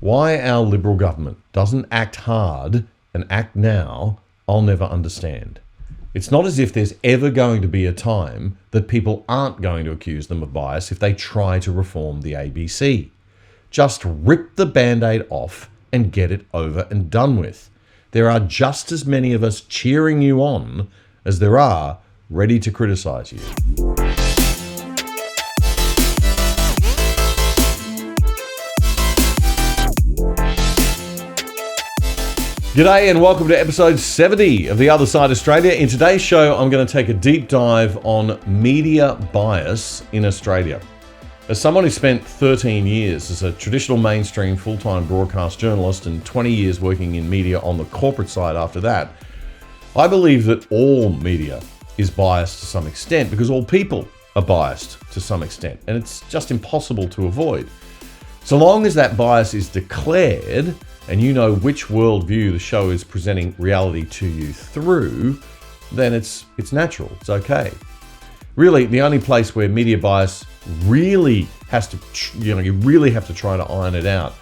Why our Liberal government doesn't act hard and act now, I'll never understand. It's not as if there's ever going to be a time that people aren't going to accuse them of bias if they try to reform the ABC. Just rip the Band-Aid off and get it over and done with. There are just as many of us cheering you on as there are ready to criticise you. G'day and welcome to episode 70 of The Other Side Australia. In today's show, I'm going to take a deep dive on media bias in Australia. As someone who spent 13 years as a traditional mainstream full-time broadcast journalist and 20 years working in media on the corporate side after that, I believe that all media is biased to some extent because all people are biased to some extent, and it's just impossible to avoid. So long as that bias is declared and you know which worldview the show is presenting reality to you through, then it's natural, it's okay. Really, the only place where media bias really has to, you really have to try to iron it out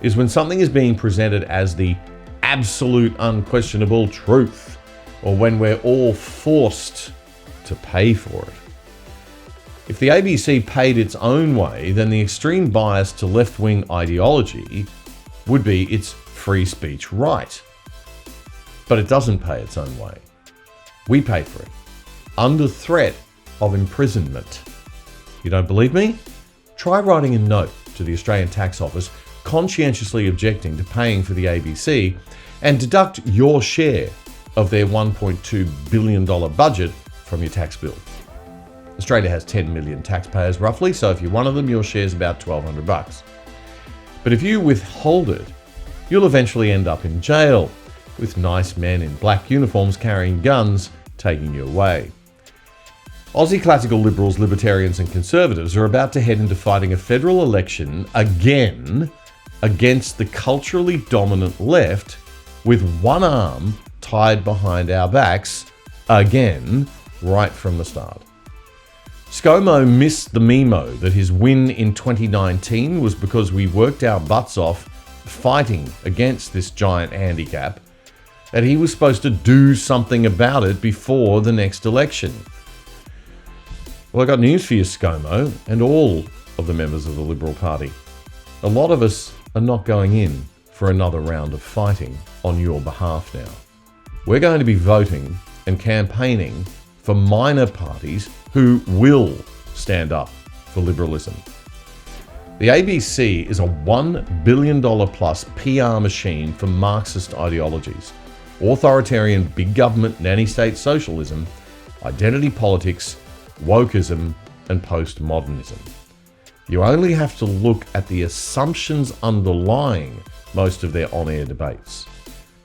is when something is being presented as the absolute unquestionable truth, or when we're all forced to pay for it. If the ABC paid its own way, then the extreme bias to left-wing ideology would be its free speech right. But it doesn't pay its own way. We pay for it, under threat of imprisonment. You don't believe me? Try writing a note to the Australian Tax Office conscientiously objecting to paying for the ABC and deduct your share of their $1.2 billion budget from your tax bill. Australia has 10 million taxpayers roughly, so if you're one of them, your share's about $1,200. But if you withhold it, you'll eventually end up in jail, with nice men in black uniforms carrying guns taking you away. Aussie classical liberals, libertarians and conservatives are about to head into fighting a federal election again against the culturally dominant left with one arm tied behind our backs again right from the start. ScoMo missed the memo that his win in 2019 was because we worked our butts off fighting against this giant handicap, that he was supposed to do something about it before the next election. Well, I got news for you, ScoMo, and all of the members of the Liberal Party. A lot of us are not going in for another round of fighting on your behalf now. We're going to be voting and campaigning for minor parties who will stand up for liberalism. The ABC is a $1 billion plus PR machine for Marxist ideologies, authoritarian big government nanny state socialism, identity politics, wokeism, and postmodernism. You only have to look at the assumptions underlying most of their on-air debates.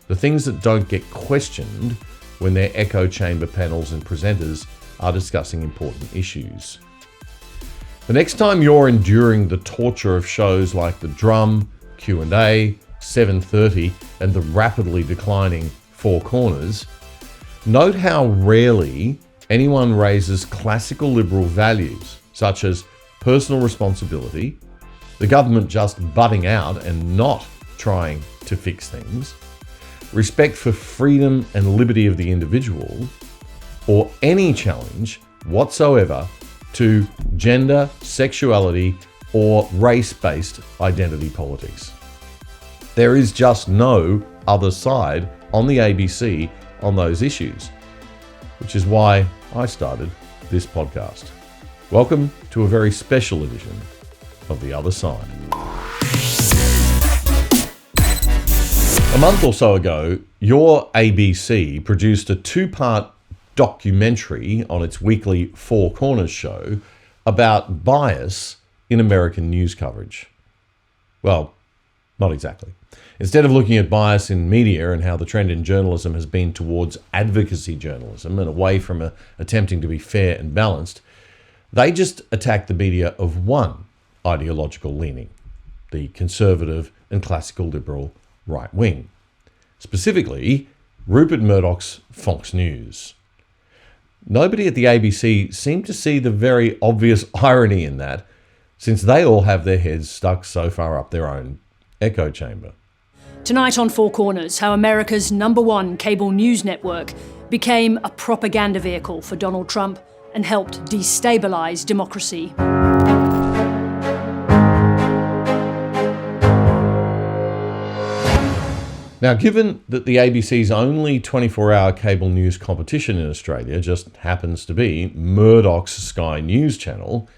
The things that don't get questioned when their echo chamber panels and presenters are discussing important issues. The next time you're enduring the torture of shows like The Drum, Q&A, 7:30, and the rapidly declining Four Corners, note how rarely anyone raises classical liberal values such as personal responsibility, the government just butting out and not trying to fix things, respect for freedom and liberty of the individual, or any challenge whatsoever to gender, sexuality, or race-based identity politics. There is just no other side on the ABC on those issues, which is why I started this podcast. Welcome to a very special edition of The Other Side. A month or so ago, your ABC produced a two-part documentary on its weekly Four Corners show about bias in American news coverage. Well, not exactly. Instead of looking at bias in media and how the trend in journalism has been towards advocacy journalism and away from attempting to be fair and balanced, they just attacked the media of one ideological leaning, the conservative and classical liberal right wing. Specifically, Rupert Murdoch's Fox News. Nobody at the ABC seemed to see the very obvious irony in that, since they all have their heads stuck so far up their own echo chamber. Tonight on Four Corners, how America's #1 cable news network became a propaganda vehicle for Donald Trump and helped destabilise democracy. Now, given that the ABC's only 24-hour cable news competition in Australia just happens to be Murdoch's Sky News channel,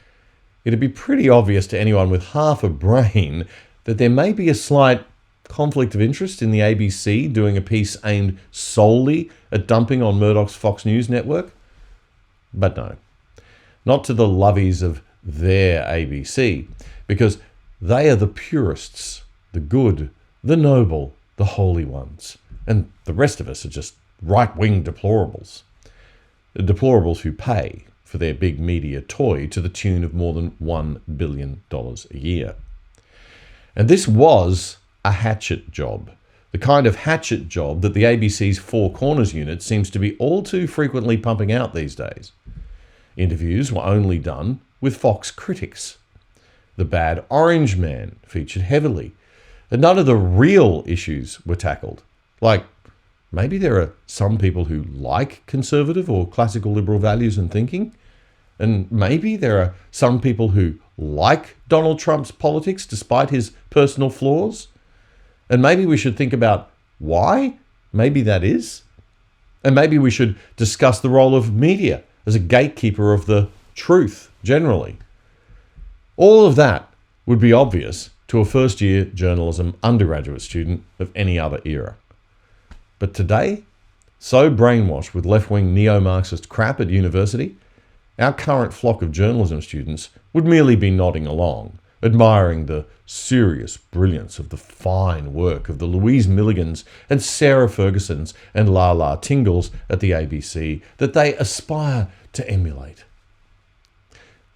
it'd be pretty obvious to anyone with half a brain that there may be a slight conflict of interest in the ABC doing a piece aimed solely at dumping on Murdoch's Fox News network. But no, not to the lovies of their ABC, because they are the purists, the good, the noble, the holy ones, and the rest of us are just right-wing deplorables. The deplorables who pay for their big media toy to the tune of more than $1 billion a year. And this was a hatchet job, the kind of hatchet job that the ABC's Four Corners unit seems to be all too frequently pumping out these days. Interviews were only done with Fox critics. The bad orange man featured heavily, and none of the real issues were tackled. Like, maybe there are some people who like conservative or classical liberal values and thinking, and maybe there are some people who like Donald Trump's politics despite his personal flaws, and maybe we should think about why maybe that is, and maybe we should discuss the role of media as a gatekeeper of the truth generally. All of that would be obvious to a first-year journalism undergraduate student of any other era. But today, so brainwashed with left-wing neo-Marxist crap at university, our current flock of journalism students would merely be nodding along, admiring the serious brilliance of the fine work of the Louise Milligans and Sarah Fergusons and La Tingles at the ABC that they aspire to emulate.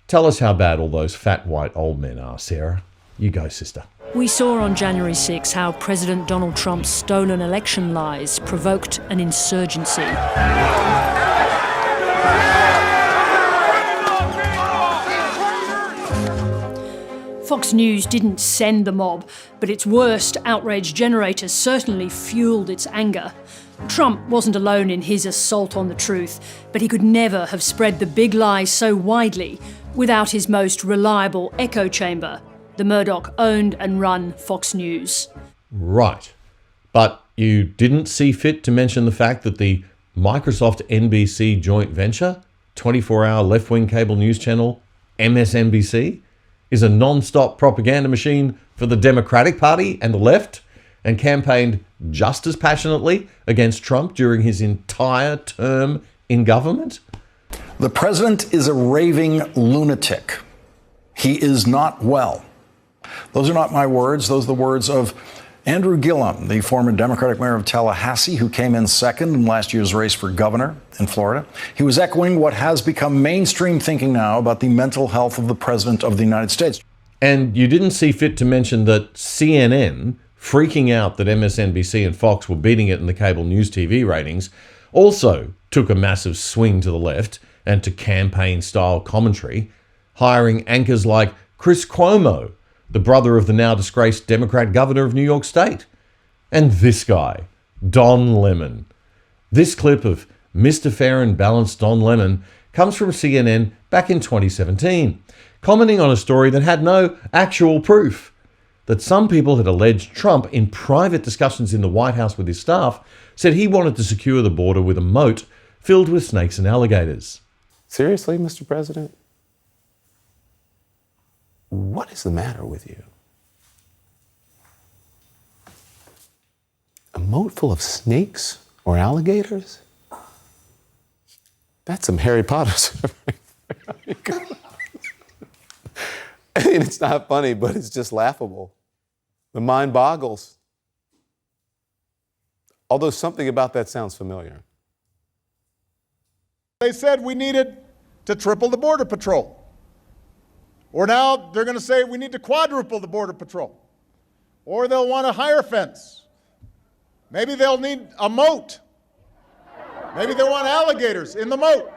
Tell us how bad all those fat white old men are, Sarah. You go, sister. We saw on January 6 how President Donald Trump's stolen election lies provoked an insurgency. Fox News didn't send the mob, but its worst outrage generators certainly fueled its anger. Trump wasn't alone in his assault on the truth, but he could never have spread the big lie so widely without his most reliable echo chamber, the Murdoch-owned and run Fox News. Right. But you didn't see fit to mention the fact that the Microsoft NBC joint venture, 24-hour left-wing cable news channel, MSNBC, is a non-stop propaganda machine for the Democratic Party and the left, and campaigned just as passionately against Trump during his entire term in government? The president is a raving lunatic. He is not well. Those are not my words. Those are the words of Andrew Gillum, the former Democratic mayor of Tallahassee, who came in second in last year's race for governor in Florida. He was echoing what has become mainstream thinking now about the mental health of the president of the United States. And you didn't see fit to mention that CNN, freaking out that MSNBC and Fox were beating it in the cable news TV ratings, also took a massive swing to the left and to campaign-style commentary, hiring anchors like Chris Cuomo, the brother of the now disgraced Democrat governor of New York State, and this guy, Don Lemon. This clip of Mr. Fair and Balanced Don Lemon comes from CNN back in 2017, commenting on a story that had no actual proof, that some people had alleged Trump, in private discussions in the White House with his staff, said he wanted to secure the border with a moat filled with snakes and alligators. Seriously, Mr. President? What is the matter with you? A moat full of snakes or alligators? That's some Harry Potter stuff. I mean, it's not funny, but it's just laughable. The mind boggles. Although something about that sounds familiar. They said we needed to triple the Border Patrol. Or now they're going to say we need to quadruple the Border Patrol. Or they'll want a higher fence. Maybe they'll need a moat. Maybe they want alligators in the moat.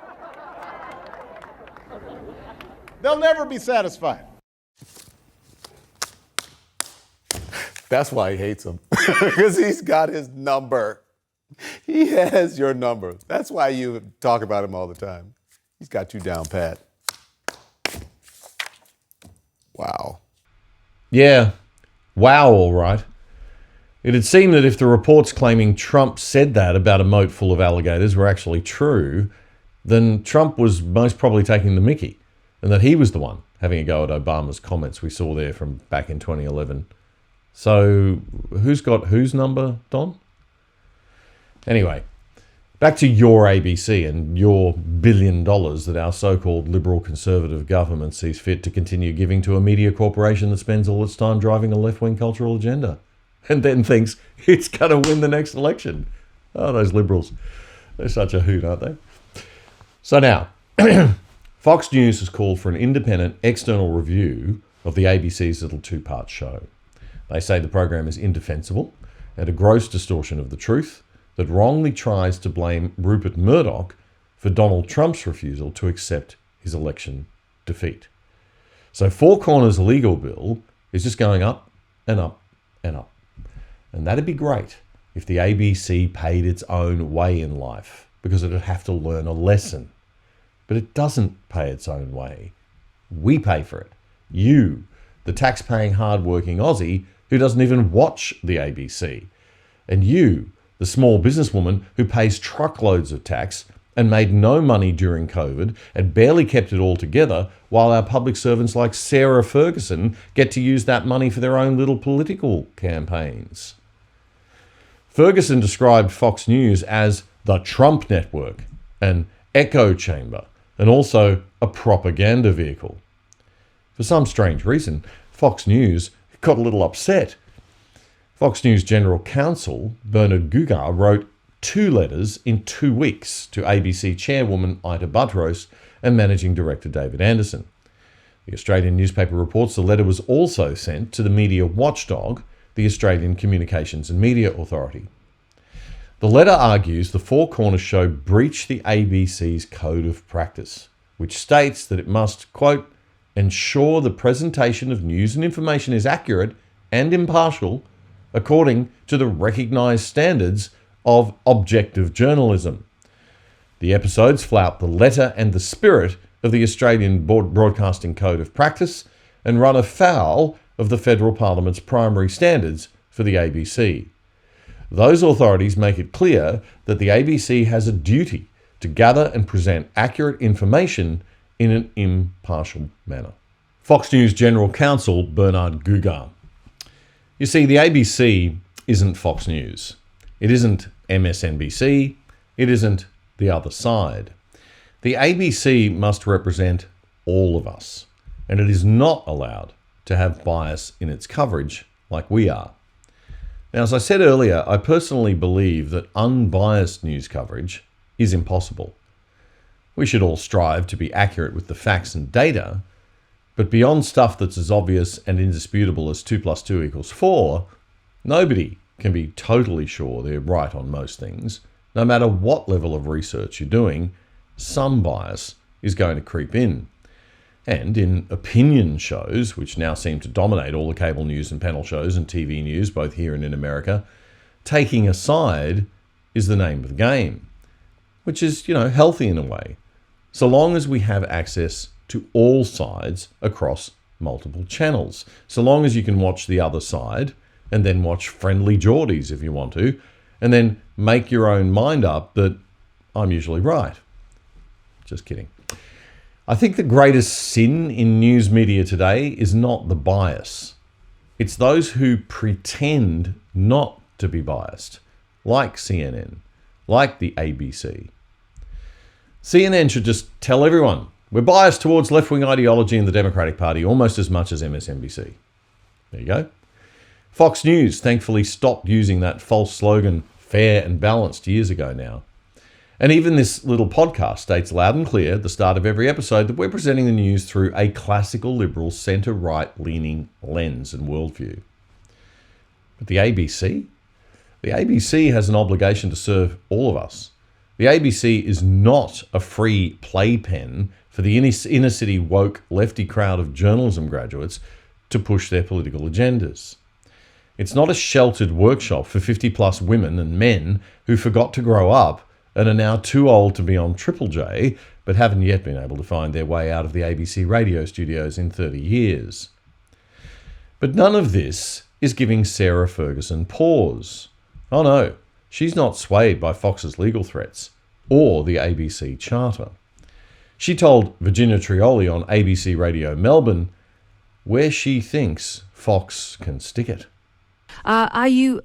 They'll never be satisfied. That's why he hates him, because he's got his number. He has your number. That's why you talk about him all the time. He's got you down pat. Wow. Yeah. Wow, all right. It'd seem that if the reports claiming Trump said that about a moat full of alligators were actually true, then Trump was most probably taking the mickey, and that he was the one having a go at Obama's comments we saw there from back in 2011. So who's got whose number, Don? Anyway, back to your ABC and your $1 billion that our so-called liberal conservative government sees fit to continue giving to a media corporation that spends all its time driving a left-wing cultural agenda and then thinks it's going to win the next election. Oh, those liberals. They're such a hoot, aren't they? So now, Fox News has called for an independent external review of the ABC's little two-part show. They say the program is indefensible and a gross distortion of the truth that wrongly tries to blame Rupert Murdoch for Donald Trump's refusal to accept his election defeat. So Four Corners' legal bill is just going up and up and up. And that'd be great if the ABC paid its own way in life, because it'd have to learn a lesson. But it doesn't pay its own way. We pay for it. You, the tax-paying, hard-working Aussie who doesn't even watch the ABC. And you, the small businesswoman who pays truckloads of tax and made no money during COVID and barely kept it all together, while our public servants like Sarah Ferguson get to use that money for their own little political campaigns. Ferguson described Fox News as the Trump network, an echo chamber, and also a propaganda vehicle. For some strange reason, Fox News got a little upset. Fox News General Counsel Bernard Gugar wrote 2 letters in 2 weeks to ABC Chairwoman Ita Buttrose and Managing Director David Anderson. The Australian newspaper reports the letter was also sent to the media watchdog, the Australian Communications and Media Authority. The letter argues the Four Corners show breached the ABC's code of practice, which states that it must, quote, ensure the presentation of news and information is accurate and impartial according to the recognised standards of objective journalism. The episodes flout the letter and the spirit of the Australian Broadcasting Code of Practice and run afoul of the Federal Parliament's primary standards for the ABC. Those authorities make it clear that the ABC has a duty to gather and present accurate information in an impartial manner. Fox News General Counsel Bernard Gugar. You see, the ABC isn't Fox News. It isn't MSNBC. It isn't the other side. The ABC must represent all of us, and it is not allowed to have bias in its coverage like we are. Now, as I said earlier, I personally believe that unbiased news coverage is impossible. We should all strive to be accurate with the facts and data, but beyond stuff that's as obvious and indisputable as 2 + 2 = 4, nobody can be totally sure they're right on most things. No matter what level of research you're doing, some bias is going to creep in. And in opinion shows, which now seem to dominate all the cable news and panel shows and TV news, both here and in America, taking a side is the name of the game, which is, healthy in a way, so long as we have access to all sides across multiple channels. So long as you can watch the other side and then watch Friendly Geordies if you want to, and then make your own mind up that I'm usually right. Just kidding. I think the greatest sin in news media today is not the bias. It's those who pretend not to be biased, like CNN, like the ABC. CNN should just tell everyone, we're biased towards left-wing ideology in the Democratic Party almost as much as MSNBC. There you go. Fox News thankfully stopped using that false slogan, fair and balanced, years ago now. And even this little podcast states loud and clear at the start of every episode that we're presenting the news through a classical liberal centre-right leaning lens and worldview. But the ABC? The ABC has an obligation to serve all of us. The ABC is not a free playpen for the inner city woke lefty crowd of journalism graduates to push their political agendas. It's not a sheltered workshop for 50-plus women and men who forgot to grow up and are now too old to be on Triple J, but haven't yet been able to find their way out of the ABC radio studios in 30 years. But none of this is giving Sarah Ferguson pause. Oh no, she's not swayed by Fox's legal threats or the ABC charter. She told Virginia Trioli on ABC Radio Melbourne where she thinks Fox can stick it. Are you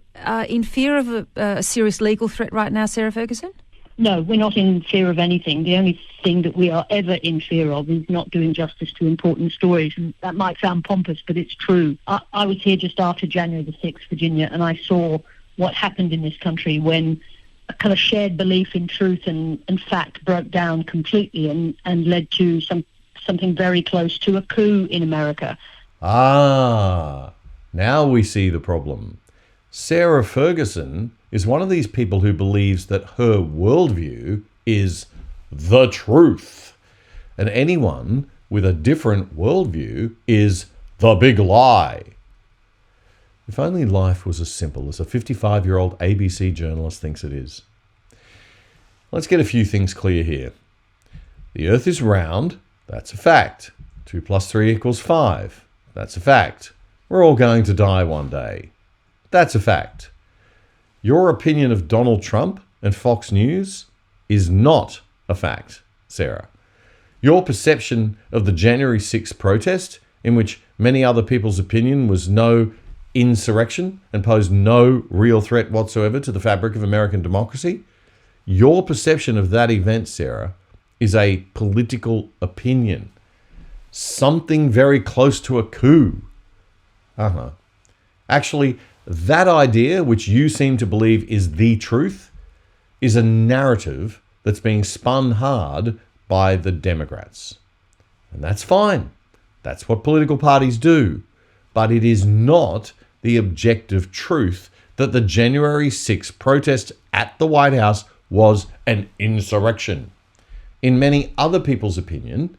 in fear of a serious legal threat right now, Sarah Ferguson? No, we're not in fear of anything. The only thing that we are ever in fear of is not doing justice to important stories. And that might sound pompous, but it's true. I was here just after January the 6th, Virginia, and I saw what happened in this country when a kind of shared belief in truth and fact broke down completely and led to something very close to a coup in America. Ah, now we see the problem. Sarah Ferguson is one of these people who believes that her worldview is the truth. And anyone with a different worldview is the big lie. If only life was as simple as a 55-year-old ABC journalist thinks it is. Let's get a few things clear here. The Earth is round. That's a fact. 2 + 3 = 5. That's a fact. We're all going to die one day. That's a fact. Your opinion of Donald Trump and Fox News is not a fact, Sarah. Your perception of the January 6th protest, in which many other people's opinion was no insurrection and posed no real threat whatsoever to the fabric of American democracy, your perception of that event, Sarah, is a political opinion. Something very close to a coup. Actually, that idea, which you seem to believe is the truth, is a narrative that's being spun hard by the Democrats. And that's fine. That's what political parties do. But it is not the objective truth that the January 6th protest at the White House was an insurrection. In many other people's opinion,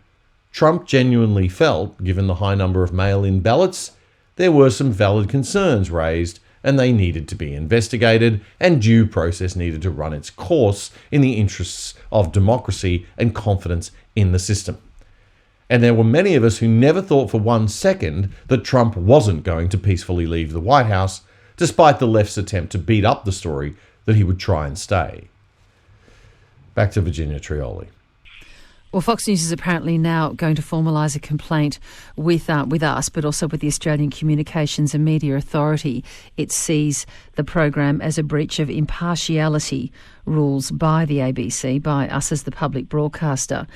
Trump genuinely felt, given the high number of mail-in ballots, there were some valid concerns raised and they needed to be investigated and due process needed to run its course in the interests of democracy and confidence in the system. And there were many of us who never thought for 1 second that Trump wasn't going to peacefully leave the White House, despite the left's attempt to beat up the story that he would try and stay. Back to Virginia Trioli. Well, Fox News is apparently now going to formalise a complaint with us, but also with the Australian Communications and Media Authority. It sees the program as a breach of impartiality rules by the ABC, by us as the public broadcaster.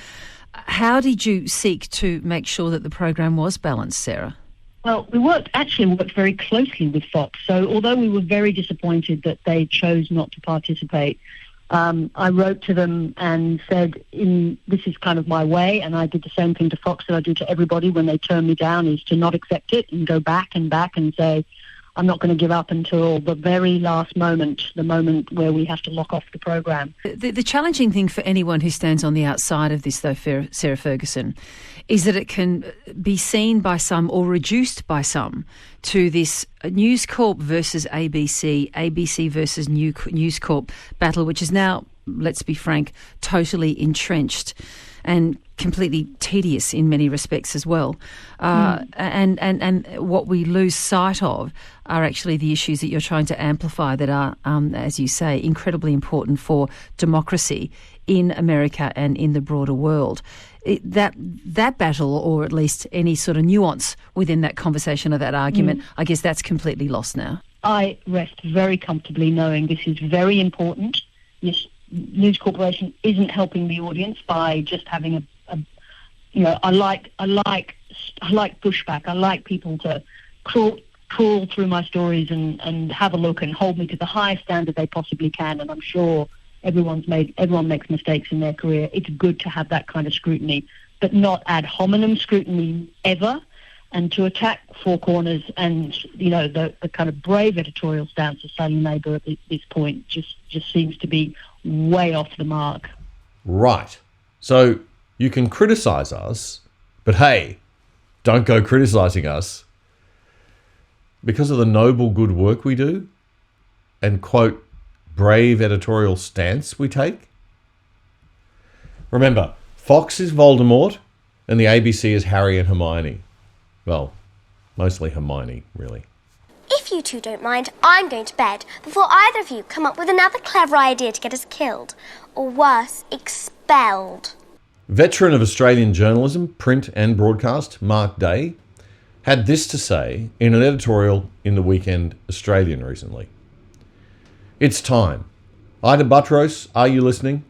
How did you seek to make sure that the program was balanced, Sarah? Well, we worked very closely with Fox. So although we were very disappointed that they chose not to participate, I wrote to them and said, this is kind of my way, and I did the same thing to Fox that I do to everybody when they turn me down, is to not accept it and go back and say, I'm not going to give up until the very last moment, the moment where we have to lock off the program. The challenging thing for anyone who stands on the outside of this, though, Sarah Ferguson, is that it can be seen by some or reduced by some to this News Corp versus ABC, ABC versus News Corp battle, which is now, let's be frank, totally entrenched and completely tedious in many respects as well. And what we lose sight of are actually the issues that you're trying to amplify that are, as you say, incredibly important for democracy in America and in the broader world. That battle, or at least any sort of nuance within that conversation or that argument, I guess that's completely lost now. I rest very comfortably knowing this is very important. Yes, News Corporation isn't helping the audience by just having I like pushback. I like people to crawl through my stories and have a look and hold me to the highest standard they possibly can. And I'm sure everyone makes mistakes in their career. It's good to have that kind of scrutiny, but not ad hominem scrutiny ever. And to attack Four Corners and, the kind of brave editorial stance of Sally Neighbour at this point just seems to be way off the mark. Right. So you can criticise us, but hey, don't go criticising us. because of the noble good work we do and, quote, brave editorial stance we take? Remember, Fox is Voldemort and the ABC is Harry and Hermione. Well, mostly Hermione, really. If you two don't mind, I'm going to bed before either of you come up with another clever idea to get us killed. Or worse, expelled. Veteran of Australian journalism, print and broadcast, Mark Day, had this to say in an editorial in the Weekend Australian recently. It's time. Ida Buttrose, are you listening?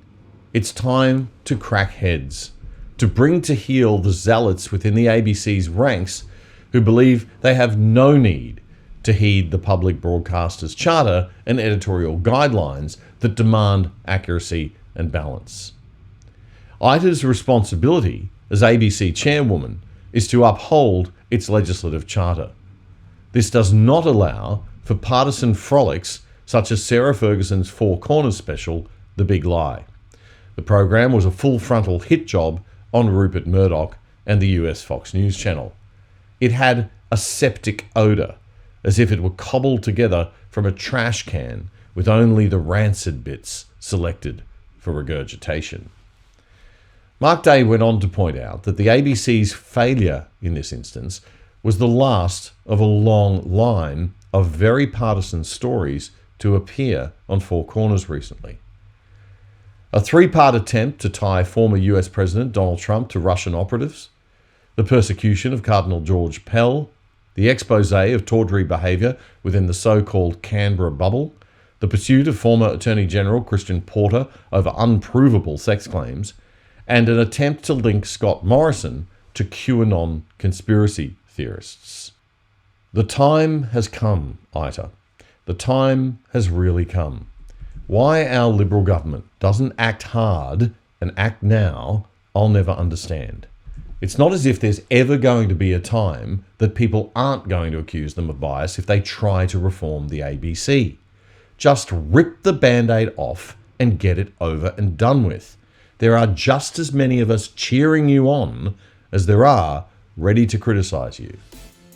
It's time to crack heads, to bring to heel the zealots within the ABC's ranks who believe they have no need to heed the public broadcaster's charter and editorial guidelines that demand accuracy and balance. Ida's responsibility as ABC chairwoman is to uphold its legislative charter. This does not allow for partisan frolics such as Sarah Ferguson's Four Corners special, The Big Lie. The program was a full-frontal hit job on Rupert Murdoch and the US Fox News channel. It had a septic odour, as if it were cobbled together from a trash can with only the rancid bits selected for regurgitation. Mark Day went on to point out that the ABC's failure in this instance was the last of a long line of very partisan stories to appear on Four Corners recently. A three-part attempt to tie former US President Donald Trump to Russian operatives, the persecution of Cardinal George Pell, the expose of tawdry behaviour within the so-called Canberra bubble, the pursuit of former Attorney General Christian Porter over unprovable sex claims, and an attempt to link Scott Morrison to QAnon conspiracy theorists. The time has come, Ita. The time has really come. Why our Liberal government doesn't act hard and act now, I'll never understand. It's not as if there's ever going to be a time that people aren't going to accuse them of bias if they try to reform the ABC. Just rip the Band-Aid off and get it over and done with. There are just as many of us cheering you on as there are ready to criticise you.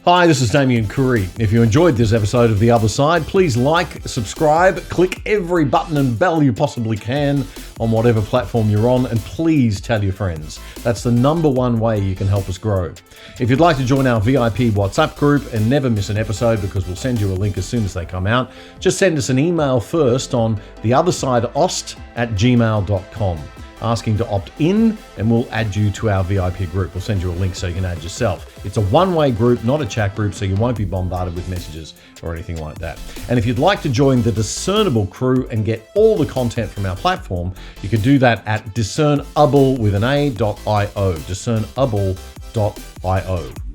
Hi, this is Damian Coory. If you enjoyed this episode of The Other Side, please like, subscribe, click every button and bell you possibly can on whatever platform you're on, and please tell your friends. That's the number one way you can help us grow. If you'd like to join our VIP WhatsApp group and never miss an episode, because we'll send you a link as soon as they come out, just send us an email first on theothersideost@gmail.com. asking to opt in, and we'll add you to our VIP group. We'll send you a link so you can add yourself. It's a one-way group, not a chat group, so you won't be bombarded with messages or anything like that. And if you'd like to join the Discernible crew and get all the content from our platform, you can do that at discernable.io, discernable.io.